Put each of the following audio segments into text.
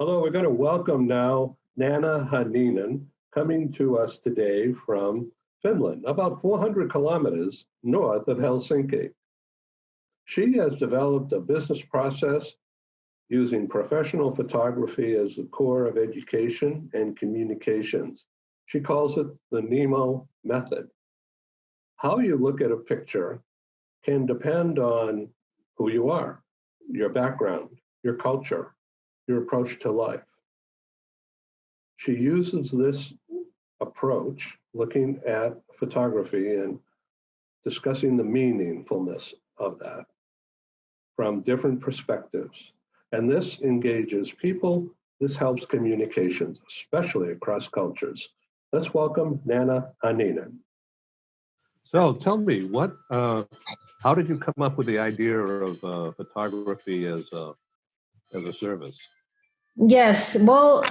Although we're going to welcome now Nanna Hänninen, coming to us today from Finland, about 400 kilometers north of Helsinki. She has developed a business process using professional photography as the core of education and communications. She calls it the NEMO method. How you look at a picture can depend on who you are, your background, your culture, your approach to life. She uses this approach, looking at photography and discussing the meaningfulness of that from different perspectives. And this engages people. This helps communications, especially across cultures. Let's welcome Nanna Hänninen. So tell me, how did you come up with the idea of photography as a service? Yes, well,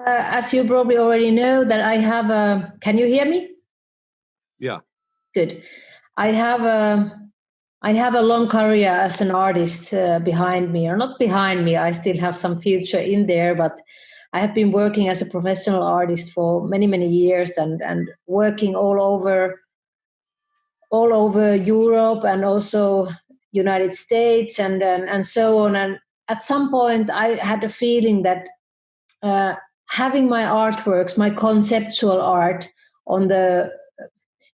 as you probably already know, that I have a. Can you hear me? Yeah. Good. I have a long career as an artist behind me, or not behind me. I still have some future in there, but I have been working as a professional artist for many, many years, and working all over Europe and also United States and so on. And at some point, I had a feeling that having my artworks, my conceptual art on the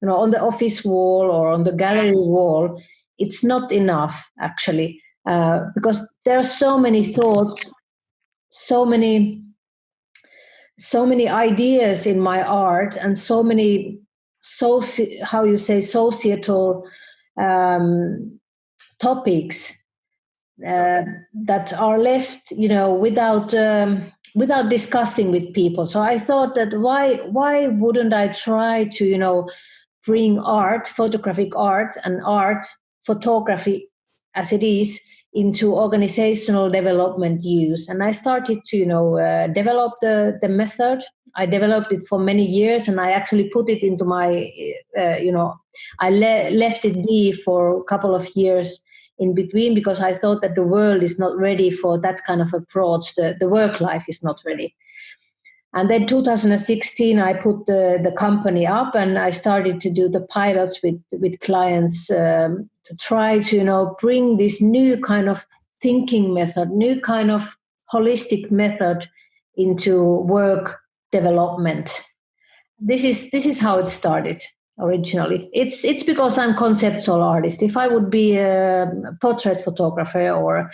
office wall or on the gallery wall, it's not enough actually, because there are so many thoughts, so many ideas in my art, and so many societal topics that are left, without discussing with people. So I thought that why wouldn't I try to bring art, photographic art, and art photography as it is into organizational development use. And I started to develop the method. I developed it for many years, and I actually put it into my I left it be for a couple of years in between, because I thought that the world is not ready for that kind of approach. The work life is not ready. And then 2016, I put the company up, and I started to do the pilots with clients to try to bring this new kind of thinking method, new kind of holistic method into work development. This is how it started originally. It's because I'm conceptual artist. If I would be a portrait photographer or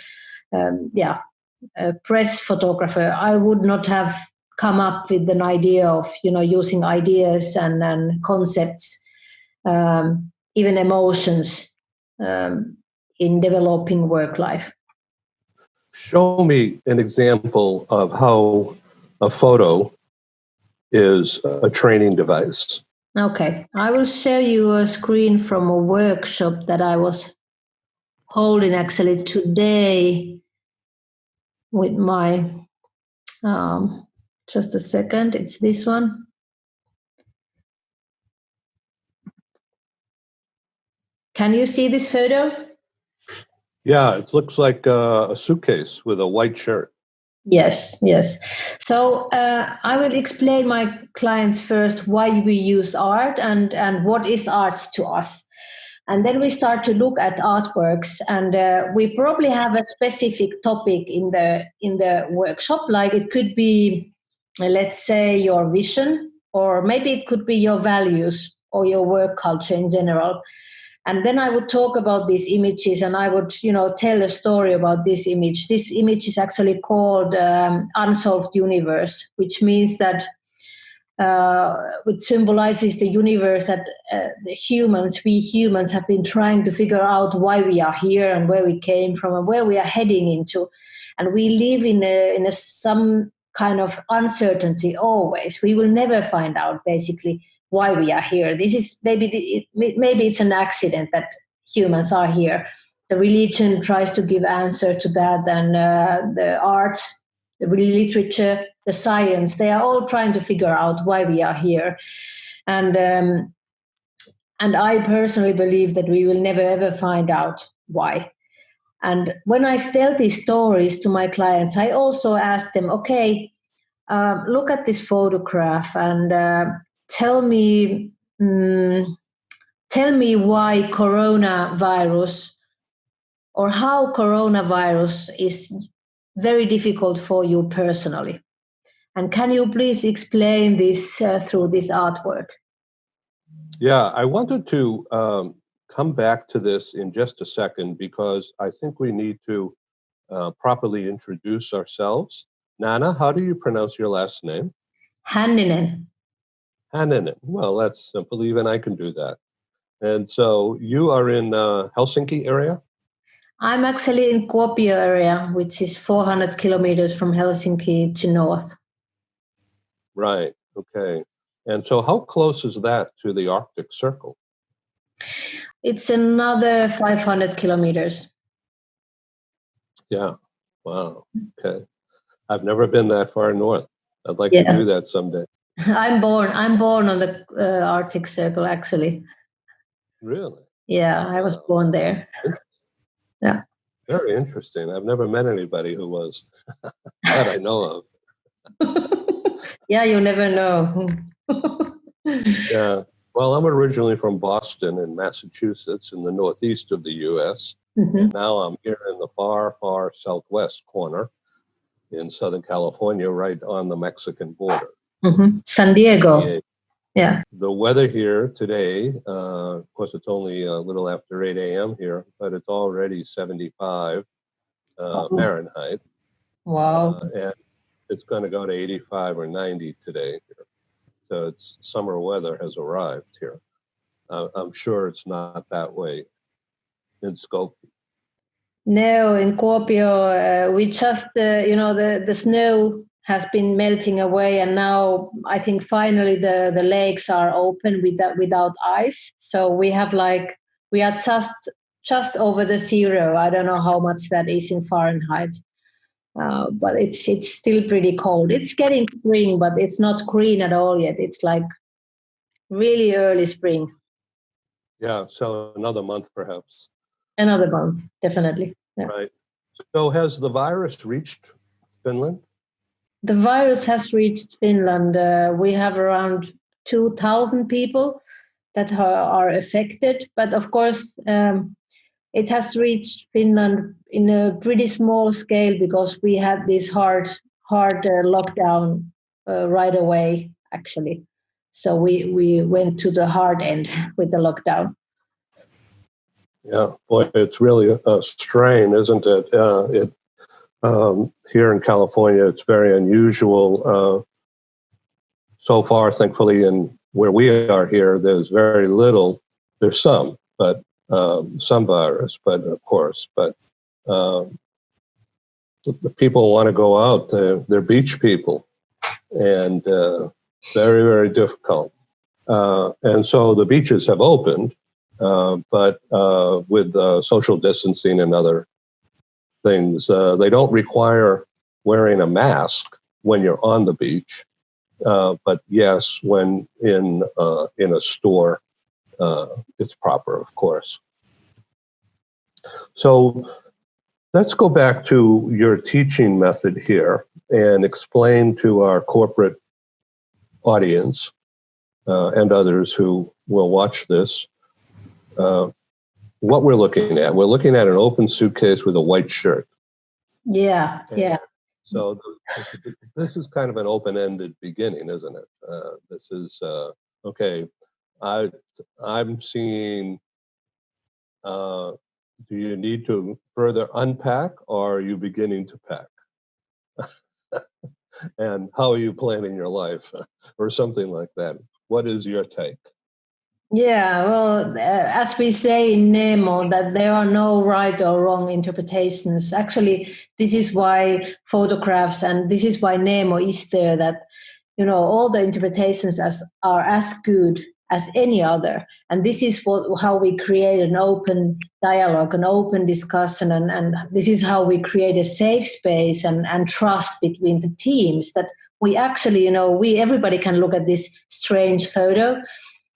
a press photographer, I would not have come up with an idea of using ideas and concepts, even emotions, in developing work life. Show me an example of how a photo is a training device. Okay, I will show you a screen from a workshop that I was holding actually today with my, just a second, it's this one. Can you see this photo? Yeah, it looks like a suitcase with a white shirt. Yes. So I will explain my clients first why we use art and what is art to us. And then we start to look at artworks, and we probably have a specific topic in the workshop, like it could be, let's say, your vision, or maybe it could be your values or your work culture in general. And then I would talk about these images, and I would, tell a story about this image. This image is actually called Unsolved Universe, which means that, which symbolizes the universe that we humans have been trying to figure out why we are here and where we came from and where we are heading into. And we live in some kind of uncertainty always. We will never find out, basically, why we are here. This is maybe it's an accident that humans are here. The religion tries to give answer to that, and the art, the literature, the science, they are all trying to figure out why we are here. And I personally believe that we will never ever find out why. And when I tell these stories to my clients, I also ask them, okay, look at this photograph and tell me why coronavirus or how coronavirus is very difficult for you personally. And can you please explain this through this artwork? Yeah, I wanted to come back to this in just a second because I think we need to properly introduce ourselves. Nanna, how do you pronounce your last name? Hänninen. Hänninen. Well, that's simple. Even I can do that. And so you are in Helsinki area? I'm actually in Kuopio area, which is 400 kilometers from Helsinki to north. Right. Okay. And so how close is that to the Arctic Circle? It's another 500 kilometers. Yeah. Wow. Okay. I've never been that far north. I'd like to do that someday. I'm born on the Arctic Circle, actually. Really? Yeah, I was born there. Yeah. Very interesting. I've never met anybody who was that I know of. Yeah, you never know. Yeah. Well, I'm originally from Boston in Massachusetts in the northeast of the U.S. Mm-hmm. Now I'm here in the far, far southwest corner in Southern California, right on the Mexican border. Mm-hmm. San Diego. Yeah. The weather here today, of course, it's only a little after 8 a.m. here, but it's already 75 Fahrenheit. Wow. And it's going to go to 85 or 90 today here. So it's summer weather has arrived here. I'm sure it's not that way in Skopje. No, in Kuopio, we just, the snow has been melting away, and now I think finally the lakes are open without ice. So we are just over the zero. I don't know how much that is in Fahrenheit, but it's still pretty cold. It's getting spring, but it's not green at all yet. It's like really early spring. Yeah, so another month perhaps. Another month, definitely. Yeah. Right. So has the virus reached Finland? The virus has reached Finland. We have around 2,000 people that are affected, but of course it has reached Finland in a pretty small scale because we had this hard lockdown right away, actually. So we went to the hard end with the lockdown. Yeah, boy, it's really a strain, isn't it? Here in California, it's very unusual. So far, thankfully, in where we are here, there's very little. There's some, but some virus, but of course, but the people want to go out. They're beach people, and very, very difficult. And so the beaches have opened. But with social distancing and other things, they don't require wearing a mask when you're on the beach. But yes, when in a store, it's proper, of course. So let's go back to your teaching method here and explain to our corporate audience and others who will watch this what we're looking at. We're looking at an open suitcase with a white shirt. Yeah, yeah. So this is kind of an open-ended beginning, isn't it? This is, okay, I'm seeing, do you need to further unpack or are you beginning to pack? And how are you planning your life or something like that? What is your take? Yeah, well, as we say in Nemo, that there are no right or wrong interpretations. Actually, this is why photographs and this is why Nemo is there, that, all the interpretations are as good as any other. And this is how we create an open dialogue, an open discussion, and this is how we create a safe space and trust between the teams, that we actually, everybody can look at this strange photo,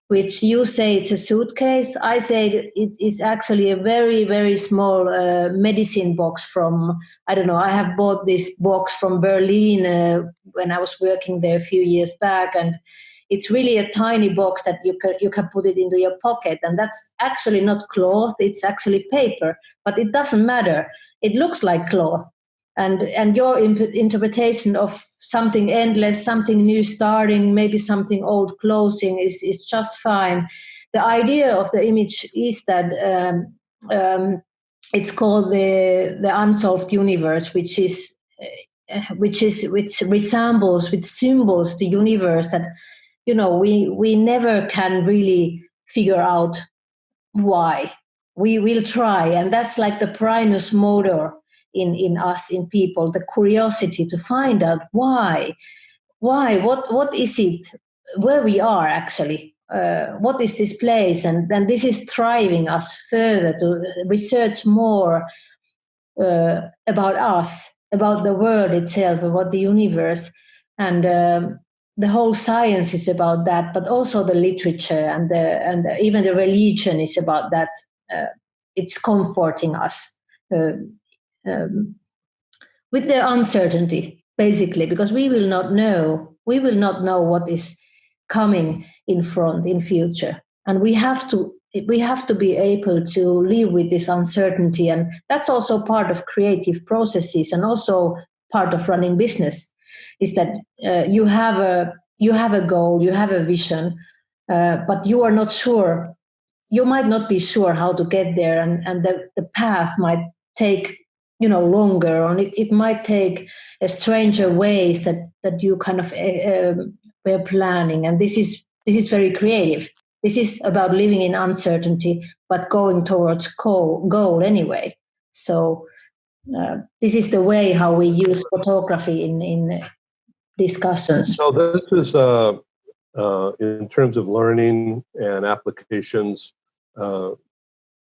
which you say it's a suitcase. I say it is actually a very, very small medicine box from, I don't know, I have bought this box from Berlin when I was working there a few years back. And it's really a tiny box that you can put it into your pocket. And that's actually not cloth, it's actually paper, but it doesn't matter. It looks like cloth. And your interpretation of something endless, something new starting, maybe something old closing is just fine. The idea of the image is that it's called the unsolved universe, which resembles, which symbols the universe that we never can really figure out why. We will try, and that's like the primus motor in us, in people, the curiosity to find out why, what is it, where we are actually, what is this place, and then this is driving us further to research more about us, about the world itself, about the universe, and the whole science is about that, but also the literature and even the religion is about that. It's comforting us um, with the uncertainty, basically, because we will not know. We will not know what is coming in front in future, and we have to be able to live with this uncertainty, and that's also part of creative processes, and also part of running business. Is that you have a goal, you have a vision, but you are not sure. You might not be sure how to get there, and the path might take longer, or it might take a stranger ways that you kind of were planning. And this is very creative. This is about living in uncertainty but going towards goal anyway. So this is the way how we use photography in discussions. So this is in terms of learning and applications.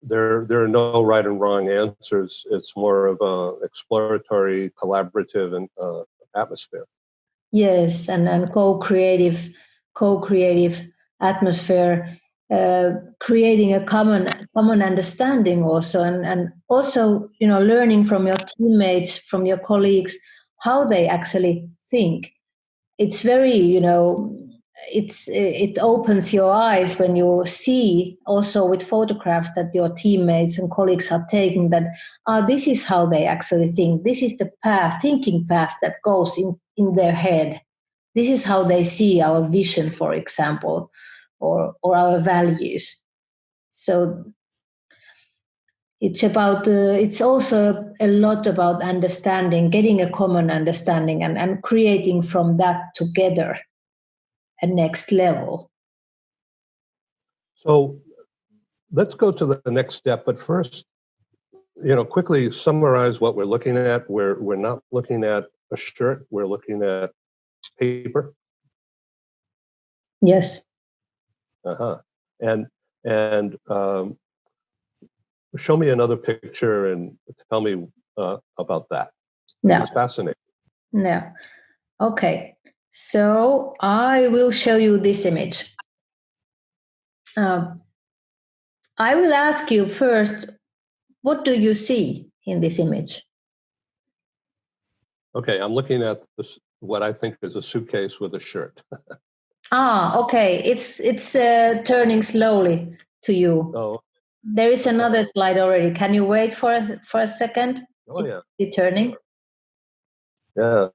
There are no right and wrong answers. It's more of a exploratory, collaborative, and atmosphere. Yes, and co-creative atmosphere, creating a common understanding also, and also learning from your teammates, from your colleagues, how they actually think. It's very it opens your eyes when you see also with photographs that your teammates and colleagues are taking, that this is how they actually think, this is the thinking path that goes in their head, this is how they see our vision, for example, or our values. So it's also a lot about understanding, getting a common understanding, and creating from that together a next level. So let's go to the next step, but first, quickly summarize what we're looking at. We're not looking at a shirt, we're looking at paper. Yes. And show me another picture and tell me about that. No. It's fascinating. No. Okay. So I will show you this image. I will ask you first, what do you see in this image? Okay, I'm looking at this, what I think is a suitcase with a shirt. Okay. It's turning slowly to you. Oh. There is another slide already. Can you wait for a second? Oh, yeah. It's turning. Yeah.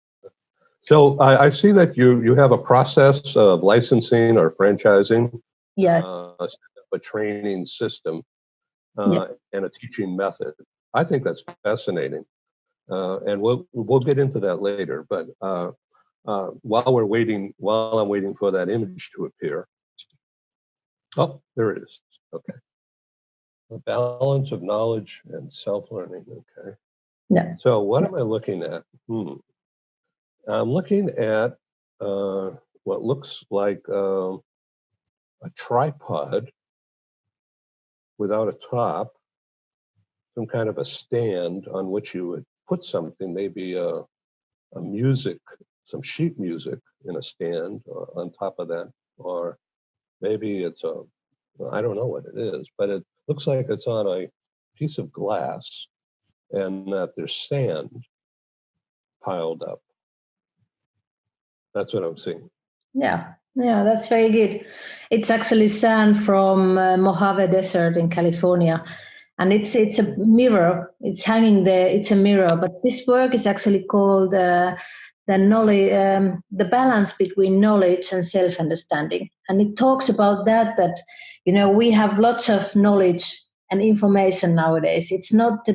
So I see that you have a process of licensing or franchising. Yeah. A training system Yeah. and a teaching method. I think that's fascinating, and we'll get into that later. But while I'm waiting for that image to appear. Oh, there it is. Okay. A balance of knowledge and self-learning. Okay. Yeah. So what am I looking at? I'm looking at what looks like a tripod without a top, some kind of a stand on which you would put something, maybe a music, some sheet music in a stand on top of that, or Maybe it's I don't know what it is, but it looks like it's on a piece of glass and that there's sand piled up. That's what I'm seeing. Yeah, that's very good. It's actually sand from Mojave Desert in California, and it's a mirror. It's hanging there. It's a mirror, but this work is actually called the knowledge, the balance between knowledge and self-understanding, and it talks about that we have lots of knowledge and information nowadays. It's not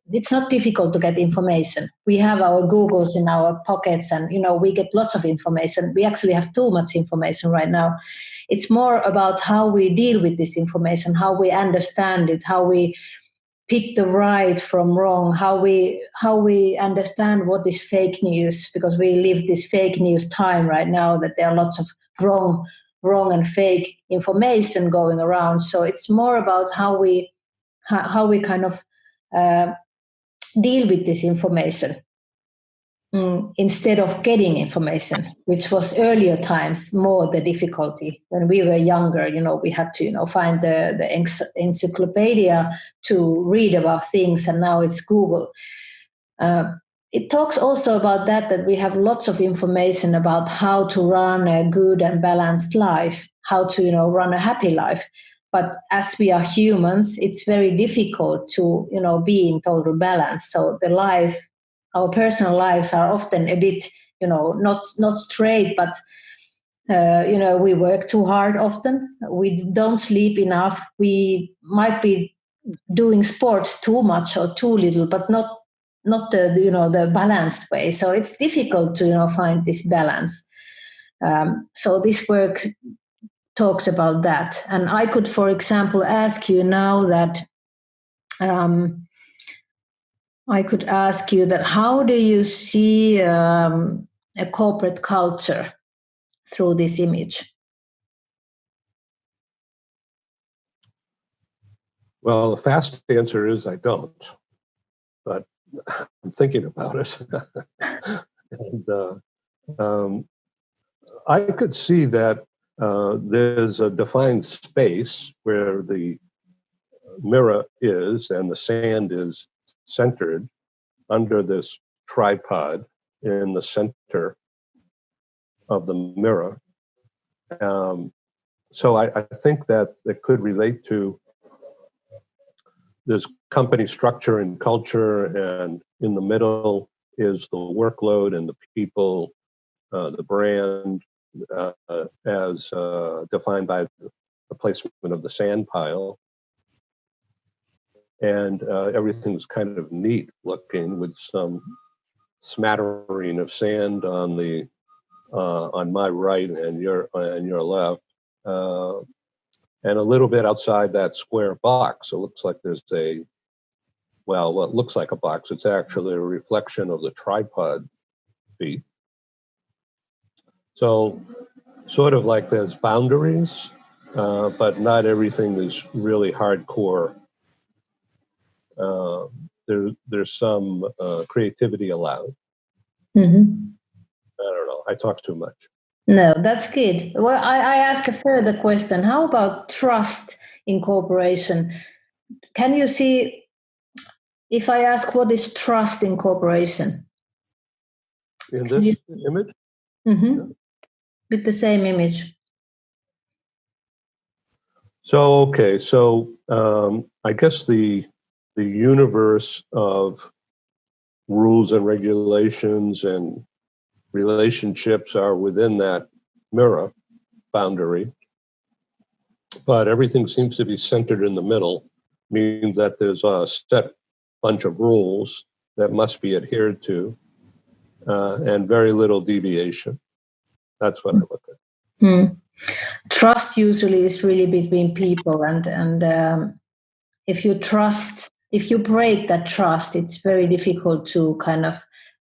it's not difficult to get information. We have our Googles in our pockets, and we get lots of information. We actually have too much information right now. It's more about how we deal with this information, how we understand it, how we pick the right from wrong, how we understand what is fake news, because we live this fake news time right now, that there are lots of wrong and fake information going around. So it's more about how we kind of deal with this information instead of getting information, which was earlier times more the difficulty. When we were younger, we had to find the encyclopedia to read about things, and now it's Google. It talks also about that we have lots of information about how to run a good and balanced life, how to run a happy life. But as we are humans, it's very difficult to be in total balance. So our personal lives are often a bit not straight, but we work too hard often. We don't sleep enough. We might be doing sport too much or too little, but not the balanced way. So it's difficult to find this balance. So this work talks about that. And I could, for example, ask you now that how do you see a corporate culture through this image? Well, the fast answer is I don't, but I'm thinking about it. And I could see that there's a defined space where the mirror is and the sand is centered under this tripod in the center of the mirror. So I think that it could relate to this company structure and culture, and in the middle is the workload and the people, the brand, as defined by the placement of the sand pile. And everything's kind of neat looking with some smattering of sand on my right and your left, and a little bit outside that square box. It looks like there's what looks like a box. It's actually a reflection of the tripod feet. So sort of like there's boundaries, but not everything is really hardcore. There's some creativity allowed. Mm-hmm. I don't know. I talk too much. No, that's good. Well, I ask a further question. How about trust in cooperation? Can you see, if I ask what is trust in cooperation? In this image? Mm-hmm. Yeah. With the same image. So, okay. So I guess the universe of rules and regulations and relationships are within that mirror boundary, but everything seems to be centered in the middle, means that there's a set bunch of rules that must be adhered to, and very little deviation. That's what I look at. Mm. Trust usually is really between people, and if you break that trust, it's very difficult to kind of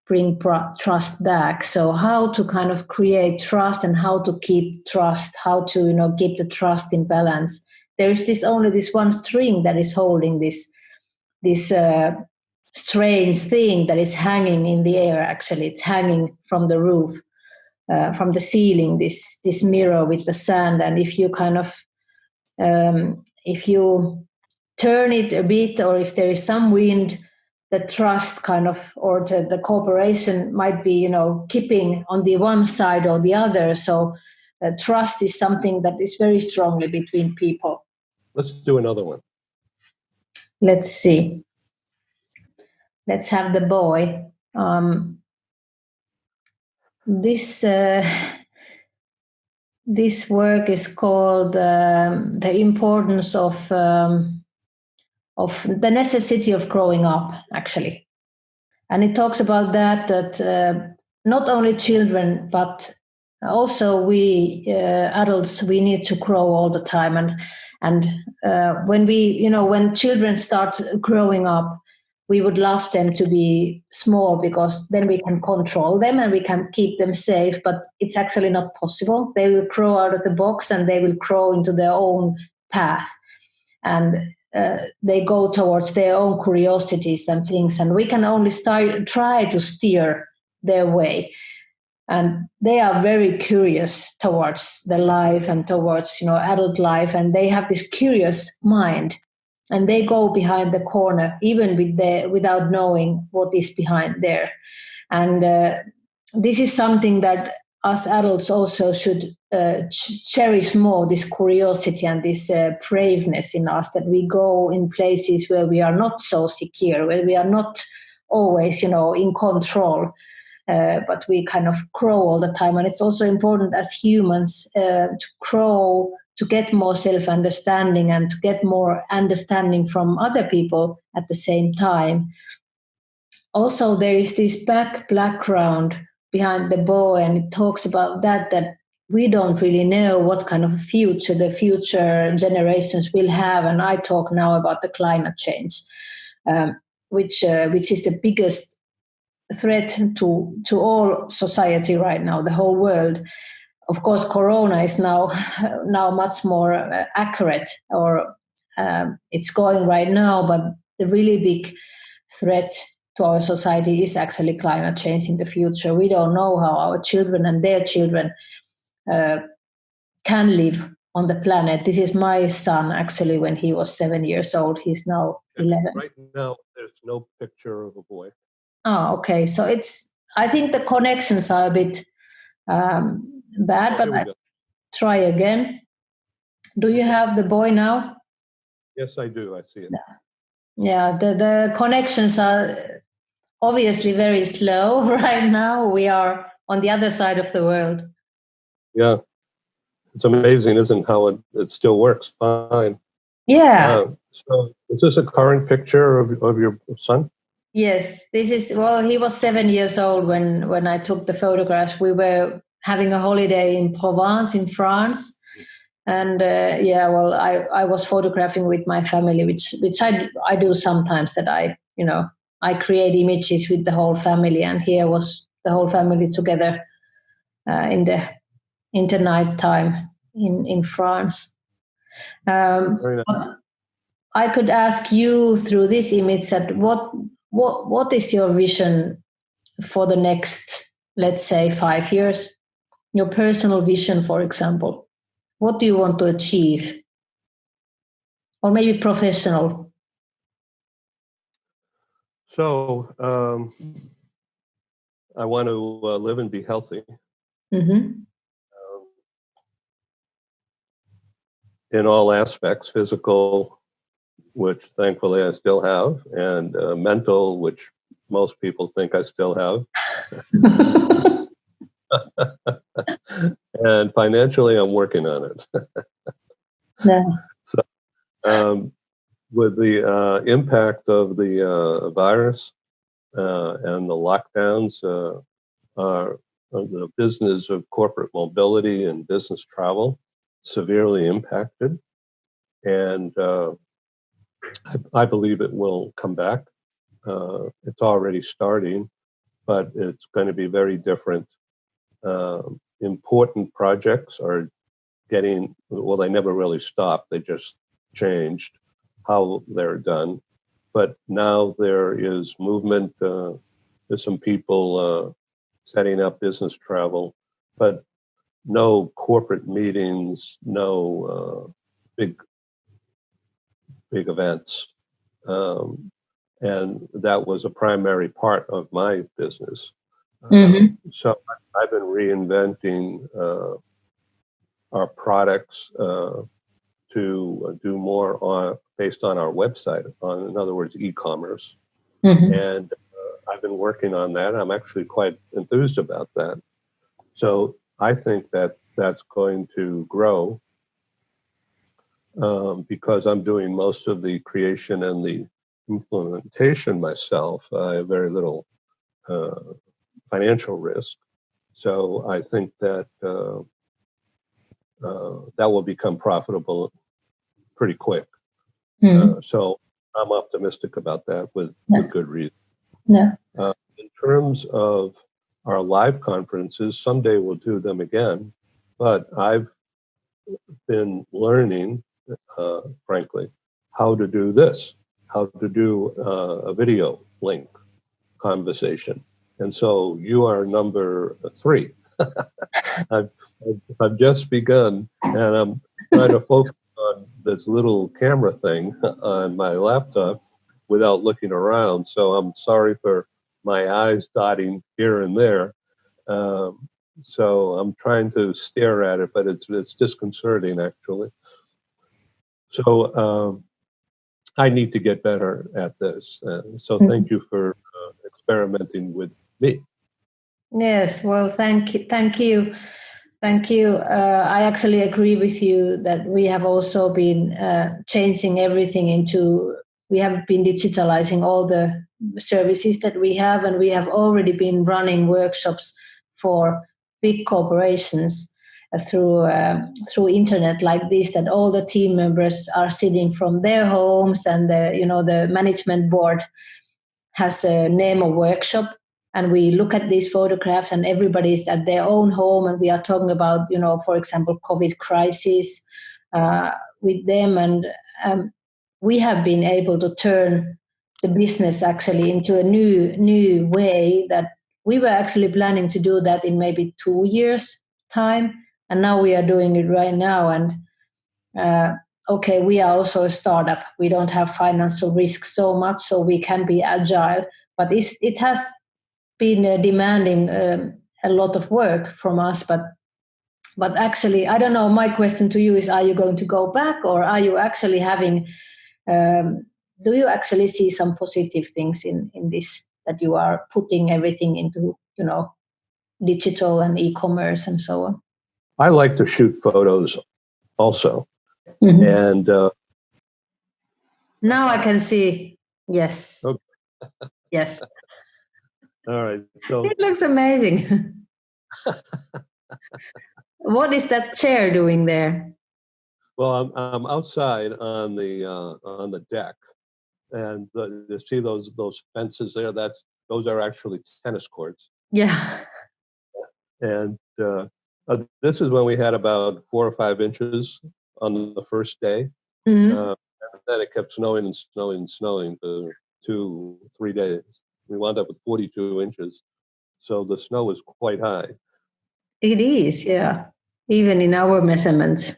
bring trust back. So how to kind of create trust and how to keep trust, how to keep the trust in balance. There is only this one string that is holding this strange thing that is hanging in the air. Actually, it's hanging from the roof. from the ceiling, this mirror with the sand, and if you kind of if you turn it a bit, or if there is some wind, the trust kind of, or the cooperation might be, keeping on the one side or the other. So trust is something that is very strongly between people. Let's do another one. Let's see. Let's have the boy. This work is called The Importance of the Necessity of Growing Up, actually. And it talks about that not only children, but also we adults, we need to grow all the time. And when when children start growing up, we would love them to be small, because then we can control them and we can keep them safe, but it's actually not possible. They will grow out of the box and they will grow into their own path. And they go towards their own curiosities and things, and we can only try to steer their way. And they are very curious towards the life and towards adult life, and they have this curious mind, and they go behind the corner even without knowing what is behind there. And this is something that us adults also should cherish more, this curiosity and this braveness in us, that we go in places where we are not so secure, where we are not always in control, but we kind of grow all the time. And it's also important as humans to grow, to get more self-understanding and to get more understanding from other people at the same time. Also, there is this background behind the bow, and it talks about that we don't really know what kind of future the future generations will have. And I talk now about the climate change, which is the biggest threat to all society right now, the whole world. Of course, Corona is now much more accurate, or it's going right now, but the really big threat to our society is actually climate change in the future. We don't know how our children and their children can live on the planet. This is my son, actually, when he was 7 years old. He's now 11. Right now, there's no picture of a boy. Oh, okay. So I think the connections are a bit bad, but I'll try again. Do you have the boy now? Yes, I do. I see it. Yeah, the connections are obviously very slow right now. We are on the other side of the world. Yeah. It's amazing, isn't it, how it still works fine. Yeah. So is this a current picture of your son? Yes, this is, well, he was 7 years old when I took the photographs. We were having a holiday in Provence in France. And I was photographing with my family, which I do sometimes, that I create images with the whole family. And here was the whole family together in the night time in France. Very nice. I could ask you through this image that what is your vision for the next, let's say, 5 years? Your personal vision, for example. What do you want to achieve? Or maybe professional? So I want to live and be healthy. Mm-hmm. In all aspects, physical, which thankfully I still have, and mental, which most people think I still have. And financially, I'm working on it. Yeah. So with the impact of the virus and the lockdowns, the business of corporate mobility and business travel severely impacted. And I believe it will come back. It's already starting, but it's going to be very different. Important projects are getting, well, they never really stopped. They just changed how they're done. But now there is movement. There's some people setting up business travel but no corporate meetings, no big events. And that was a primary part of my business. So I've been reinventing our products to do more based on our website, in other words, e-commerce. And I've been working on that. I'm actually quite enthused about that. So I think that that's going to grow because I'm doing most of the creation and the implementation myself. I have very little financial risk. So I think that that will become profitable pretty quick. So I'm optimistic about that with good reason. In terms of our live conferences, someday we'll do them again, but I've been learning, frankly, how to do this, how to do a video link conversation. And so you are number 3. I've just begun, and I'm trying to focus on this little camera thing on my laptop without looking around. So I'm sorry for my eyes dotting here and there. So I'm trying to stare at it, but it's disconcerting actually. So I need to get better at this. So thank you for experimenting with me. Yes, well, thank you. I actually agree with you that we have also been changing everything we have been digitalizing all the services that we have, and we have already been running workshops for big corporations through internet like this, that all the team members are sitting from their homes, and the management board has a name of workshop, and we look at these photographs and everybody's at their own home, and we are talking about, for example, COVID crisis with them, and we have been able to turn the business actually into a new way that we were actually planning to do that in maybe 2 years time, and now we are doing it right now. And okay, we are also a startup. We don't have financial risk so much, so we can be agile, but it has been demanding a lot of work from us. But actually, I don't know, my question to you is, are you going to go back, or are you actually having, do you actually see some positive things in this, that you are putting everything into, digital and e-commerce and so on? I like to shoot photos also. And now I can see. Yes. Okay. Yes. All right. So it looks amazing. What is that chair doing there? Well, I'm outside on the deck, and you see those fences there. Those are actually tennis courts. Yeah. And this is when we had about 4 or 5 inches on the first day. And then it kept snowing and snowing and snowing for 2-3 days. We wound up with 42 inches. So the snow was quite high. It is, yeah. Even in our measurements.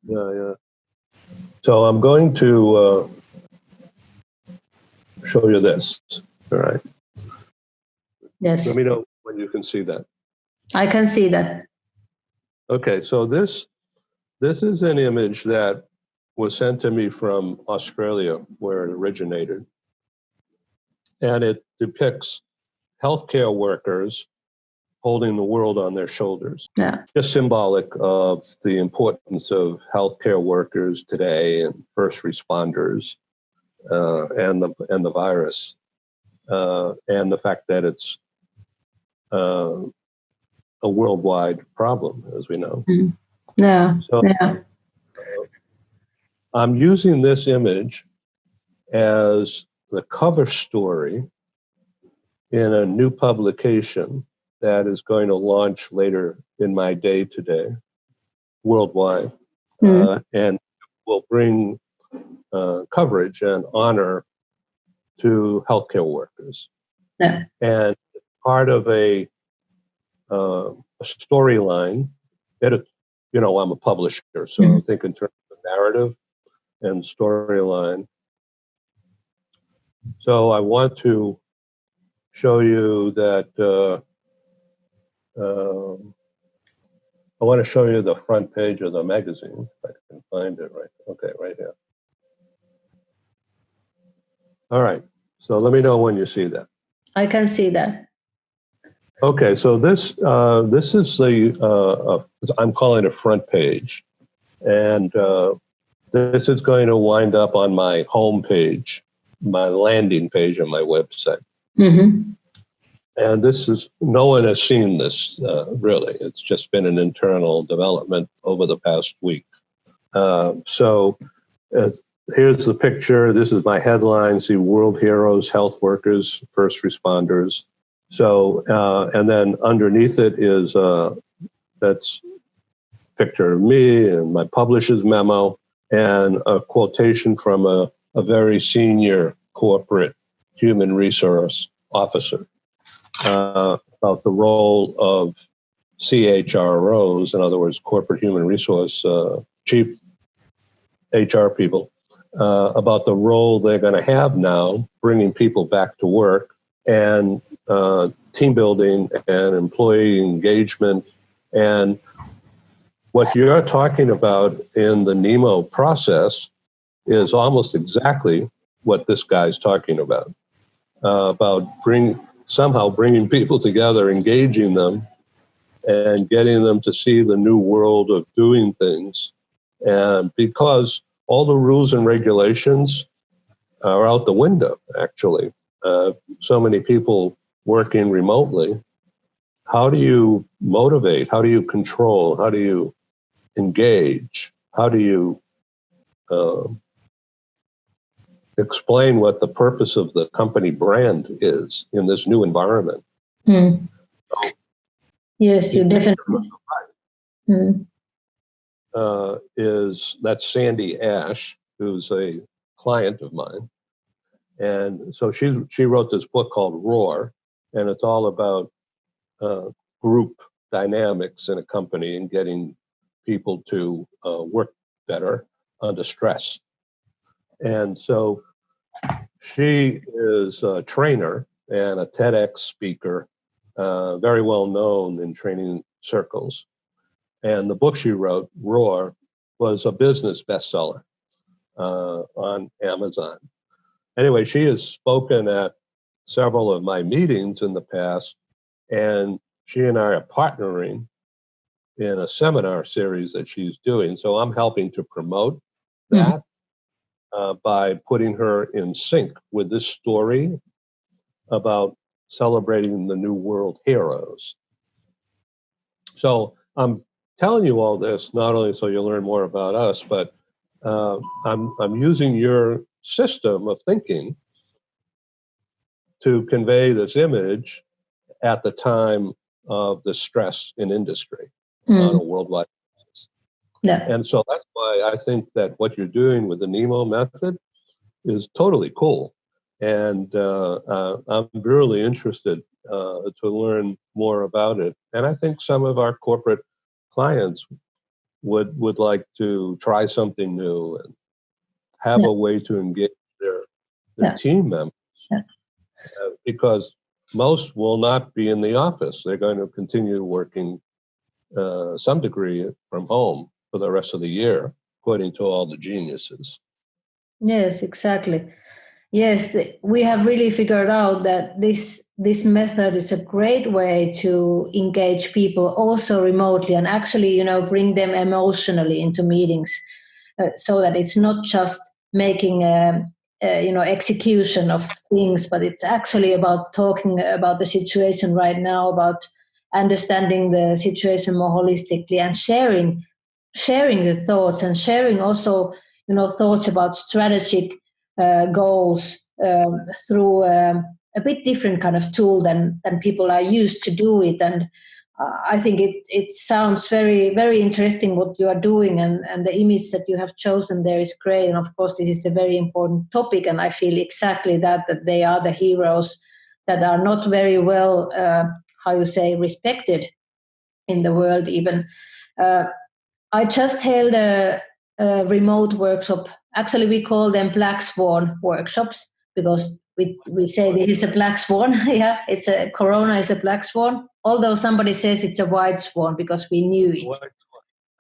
Yeah. So I'm going to show you this. All right. Yes. Let me know when you can see that. I can see that. Okay, so this is an image that was sent to me from Australia, where it originated. And it depicts healthcare workers holding the world on their shoulders. Yeah. Just symbolic of the importance of healthcare workers today and first responders and the virus and the fact that it's a worldwide problem, as we know. Yeah. So I'm using this image as the cover story in a new publication that is going to launch later in my day today, worldwide, and will bring coverage and honor to healthcare workers. Yeah. And part of a a storyline. I'm a publisher, so think in terms of narrative and storyline. So I want to show you that I want to show you the front page of the magazine, if I can find it right. Okay, right here. All right, so let me know when you see that. I can see that. Okay, so this is the I'm calling it front page, and this is going to wind up on my home page, my landing page on my website. Mm-hmm. And this is, no one has seen this really. It's just been an internal development over the past week. So here's the picture. This is my headline. See, world heroes, health workers, first responders. So, and then underneath it is, that's a picture of me and my publisher's memo and a quotation from a very senior corporate human resource officer about the role of CHROs, in other words, corporate human resource chief HR people, about the role they're going to have now, bringing people back to work and team building and employee engagement. And what you're talking about in the NEMO process is almost exactly what this guy's talking about somehow bringing people together, engaging them, and getting them to see the new world of doing things. And because all the rules and regulations are out the window, actually, so many people working remotely, how do you motivate? How do you control? How do you engage? How do you explain what the purpose of the company brand is in this new environment? Yes, you definitely. That's Sandy Ash, who's a client of mine. And so she wrote this book called Roar, and it's all about group dynamics in a company and getting people to work better under stress. And so she is a trainer and a TEDx speaker, very well known in training circles. And the book she wrote, Roar, was a business bestseller on Amazon. Anyway, she has spoken at several of my meetings in the past, and she and I are partnering in a seminar series that she's doing. So I'm helping to promote that by putting her in sync with this story about celebrating the new world heroes. So I'm telling you all this not only so you'll learn more about us, but I'm using your system of thinking to convey this image at the time of the stress in industry on a worldwide basis. Yeah. And so that's why I think that what you're doing with the NEMO method is totally cool. And I'm really interested to learn more about it. And I think some of our corporate clients would like to try something new and have a way to engage their team members. Because most will not be in the office. They're going to continue working some degree from home for the rest of the year, according to all the geniuses. Yes, exactly. Yes, we have really figured out that this method is a great way to engage people also remotely and actually, bring them emotionally into meetings, so that it's not just making execution of things, but it's actually about talking about the situation right now, about understanding the situation more holistically and sharing the thoughts and sharing also thoughts about strategic goals through a bit different kind of tool than people are used to do it. And I think it sounds very, very interesting what you are doing, and the image that you have chosen there is great. And of course, this is a very important topic, and I feel exactly that they are the heroes that are not very well, respected in the world even. I just held a remote workshop. Actually, we call them Black Swan workshops because we say this is a black swan. Yeah, Corona is a black swan. Although somebody says it's a white swan because we knew it.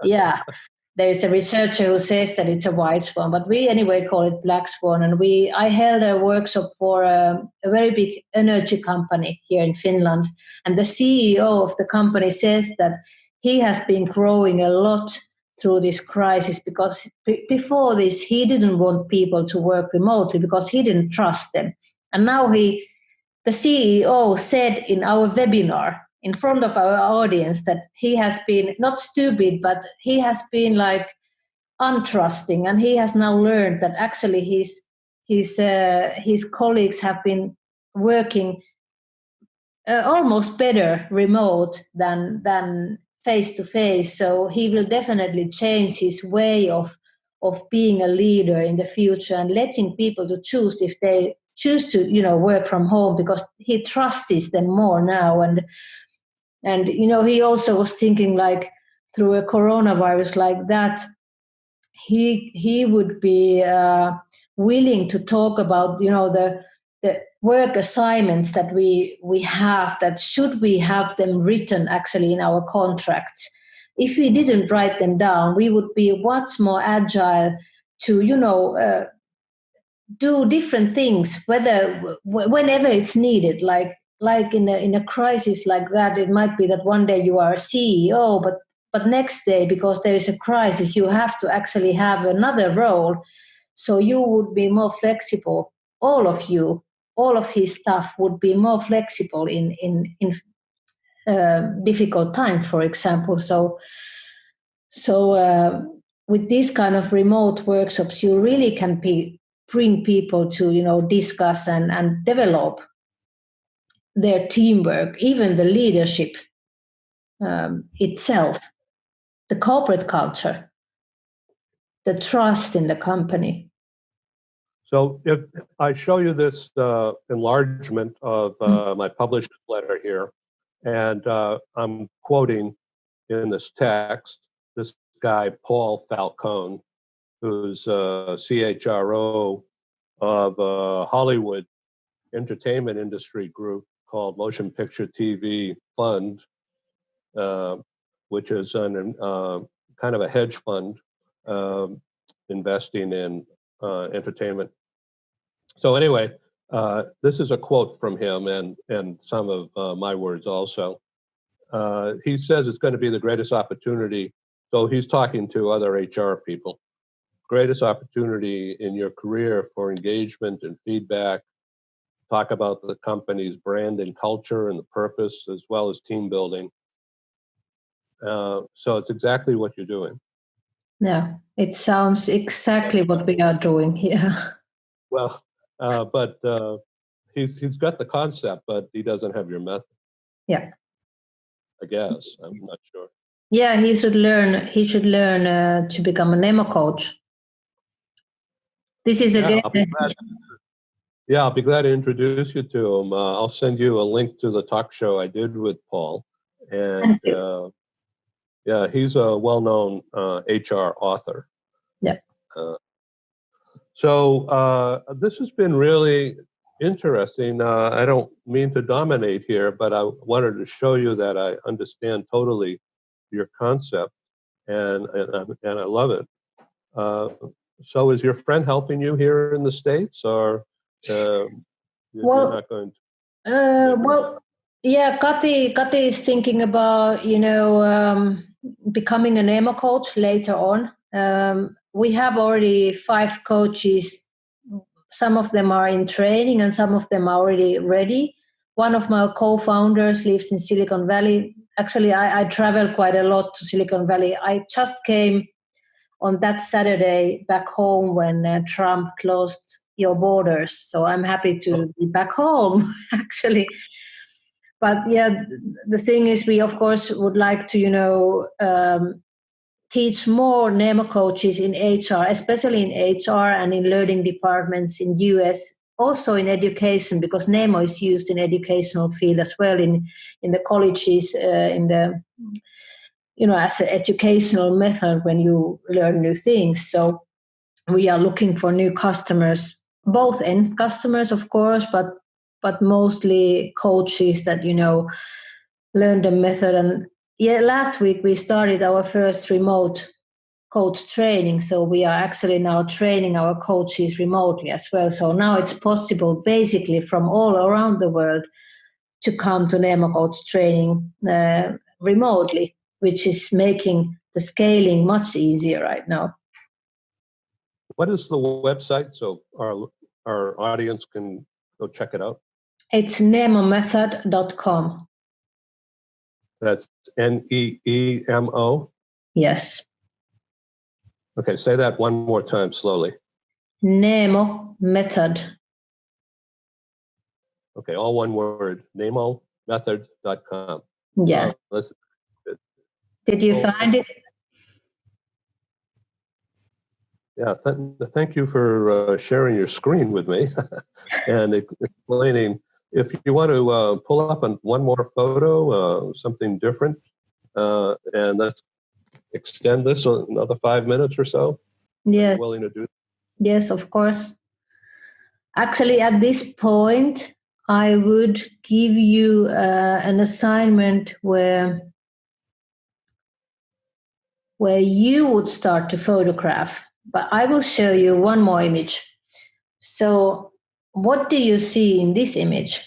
Yeah, there is a researcher who says that it's a white swan, but we anyway call it black swan. And I held a workshop for a very big energy company here in Finland. And the CEO of the company says that he has been growing a lot through this crisis because before this, he didn't want people to work remotely because he didn't trust them. And now the CEO said in our webinar in front of our audience that he has been not stupid, but he has been like untrusting, and he has now learned that actually his colleagues have been working almost better remote than face to face. So he will definitely change his way of being a leader in the future and letting people to choose if they choose to work from home, because he trusts them more now. And he also was thinking like through a coronavirus like that, he would be willing to talk about the work assignments that we have, that should we have them written actually in our contracts. If we didn't write them down, we would be much more agile to do different things, whenever it's needed. Like in a crisis like that, it might be that one day you are a CEO, but next day, because there is a crisis, you have to actually have another role. So you would be more flexible. All of his staff would be more flexible in difficult times, for example. So with these kind of remote workshops, you really can bring people to discuss and develop their teamwork, even the leadership itself, the corporate culture, the trust in the company. So if I show you this enlargement of my published letter here, and I'm quoting in this text this guy, Paul Falcone, who's CHRO of a Hollywood entertainment industry group called Motion Picture TV Fund, which is kind of a hedge fund investing in entertainment. So anyway, this is a quote from him and some of my words also. He says it's going to be the greatest opportunity. So he's talking to other HR people. Greatest opportunity in your career for engagement and feedback. Talk about the company's brand and culture and the purpose, as well as team building. So it's exactly what you're doing. Yeah, it sounds exactly what we are doing here. Well, but he's got the concept, but he doesn't have your method. Yeah. I guess. I'm not sure. Yeah, he should learn. He should learn to become a Nemo coach. This is again. I'll be glad to introduce you to him. I'll send you a link to the talk show I did with Paul, and he's a well-known HR author. Yeah. So this has been really interesting. I don't mean to dominate here, but I wanted to show you that I understand totally your concept, and I love it. So is your friend helping you here in the States, or you're not going to? Yeah, Kati is thinking about becoming an Nemo coach later on. We have already 5 coaches. Some of them are in training and some of them are already ready. One of my co-founders lives in Silicon Valley. Actually, I travel quite a lot to Silicon Valley. I just came on that Saturday back home when Trump closed your borders. So I'm happy to be back home, actually. But yeah, the thing is, we of course would like to, teach more Nemo coaches in HR, especially in HR and in learning departments in US also in education, because Nemo is used in educational field as well, in the colleges, in the, as an educational method when you learn new things. So we are looking for new customers, both end customers, of course, but mostly coaches that, learn the method. And last week we started our first remote coach training. So we are actually now training our coaches remotely as well. So now it's possible basically from all around the world to come to Nemo coach training remotely, which is making the scaling much easier right now. What is the website so our audience can go check it out? It's nemomethod.com. That's Neemo? Yes. Okay, say that one more time slowly. Nemo Method. Okay, all one word, nemomethod.com. Yeah. Did you find it? Yeah, thank you for sharing your screen with me and explaining. If you want to pull up on one more photo, something different, and let's extend this another 5 minutes or so. Yes. Are you willing to do that? Yes, of course. Actually, at this point, I would give you an assignment where you would start to photograph. But I will show you one more image. So what do you see in this image?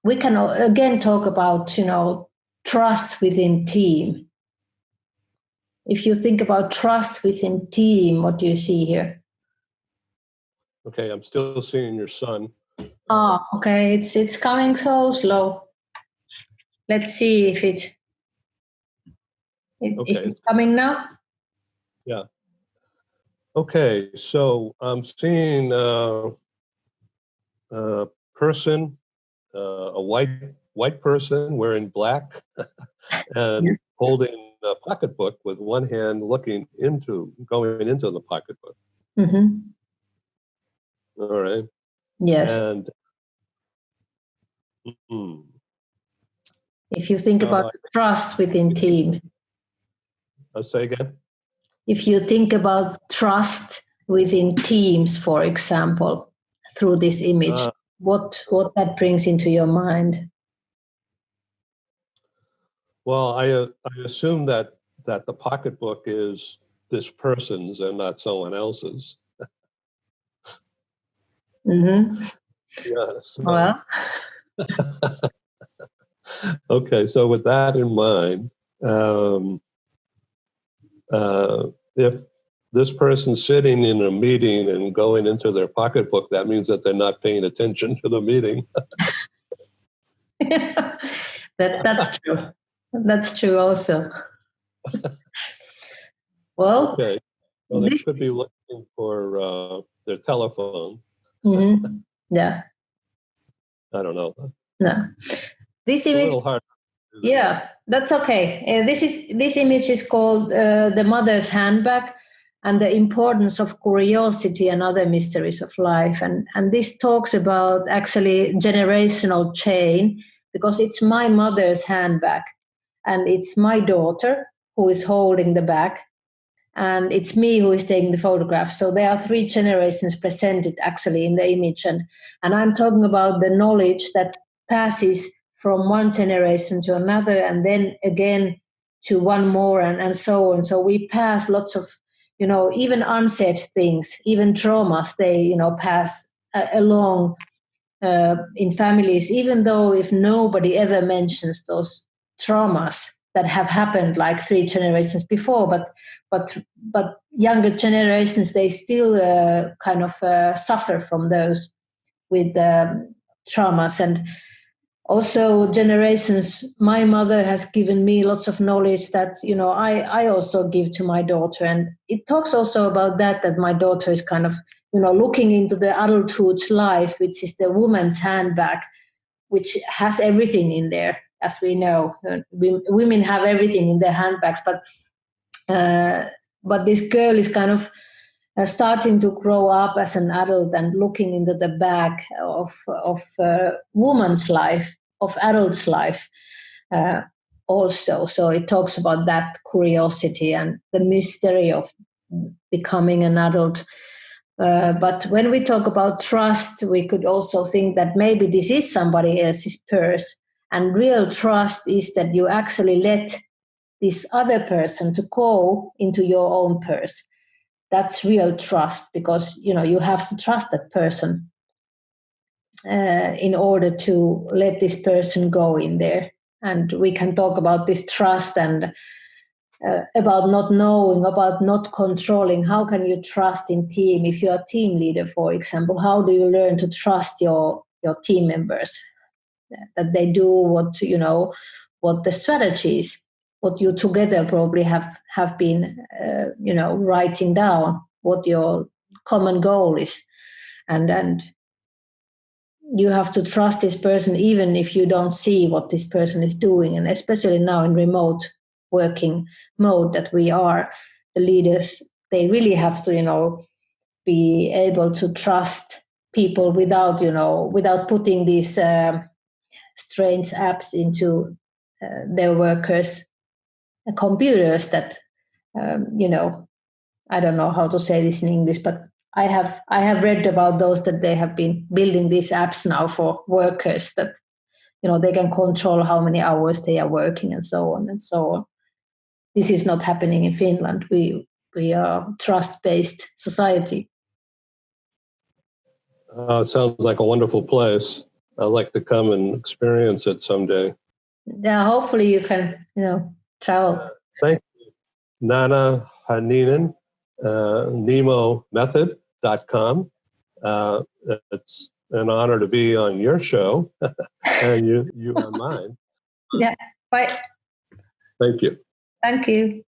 We can again talk about, trust within team. If you think about trust within team, what do you see here? Okay, I'm still seeing your son. Okay, it's coming so slow. Let's see if is it coming now? Yeah. Okay, so I'm seeing a person, a white person wearing black and holding a pocketbook with one hand going into the pocketbook. Mm-hmm. All right. Yes. And if you think about trust within team. I'll say again. If you think about trust within teams, for example, through this image, what that brings into your mind? Well, I assume that the pocketbook is this person's and not someone else's. Mm-hmm. Yes. Well. Okay, so with that in mind, if this person's sitting in a meeting and going into their pocketbook, that means that they're not paying attention to the meeting. That's true. That's true also. Well, okay. Well, they could be looking for their telephone. Mm-hmm. Yeah. I don't know. No. This image. A little hard. Yeah, that's okay. This image is called The Mother's Handbag and the Importance of Curiosity and Other Mysteries of Life. And this talks about actually generational chain, because it's my mother's handbag and it's my daughter who is holding the bag and it's me who is taking the photograph. So there are 3 generations presented actually in the image. And I'm talking about the knowledge that passes from one generation to another and then again to one more and so on. So we pass lots of, even unsaid things, even traumas, they, pass along in families, even though if nobody ever mentions those traumas that have happened like 3 generations before, but younger generations, they still kind of suffer from those with traumas. And also generations, my mother has given me lots of knowledge that, I also give to my daughter. And it talks also about that my daughter is kind of, looking into the adulthood life, which is the woman's handbag, which has everything in there, as we know. Women have everything in their handbags, but this girl is kind of starting to grow up as an adult and looking into the back of woman's life, of adult's life also. So it talks about that curiosity and the mystery of becoming an adult. But when we talk about trust, we could also think that maybe this is somebody else's purse. And real trust is that you actually let this other person to go into your own purse. That's real trust, because you have to trust that person in order to let this person go in there. And we can talk about this trust and about not knowing, about not controlling. How can you trust in team? If you're a team leader, for example, how do you learn to trust your team members, that they do what the strategy is, what you together probably have been writing down, what your common goal is, and you have to trust this person even if you don't see what this person is doing. And especially now in remote working mode that we are, the leaders, they really have to be able to trust people without putting these strange apps into their workers' computers that I don't know how to say this in English, but I have read about those, that they have been building these apps now for workers that they can control how many hours they are working and so on and so on. This is not happening in Finland. We are a trust-based society. It sounds like a wonderful place. I'd like to come and experience it someday. Yeah, hopefully you can travel. Thank you, Nanna Hänninen, NemoMethod.com. It's an honor to be on your show, and you on mine. Yeah, bye. Thank you. Thank you.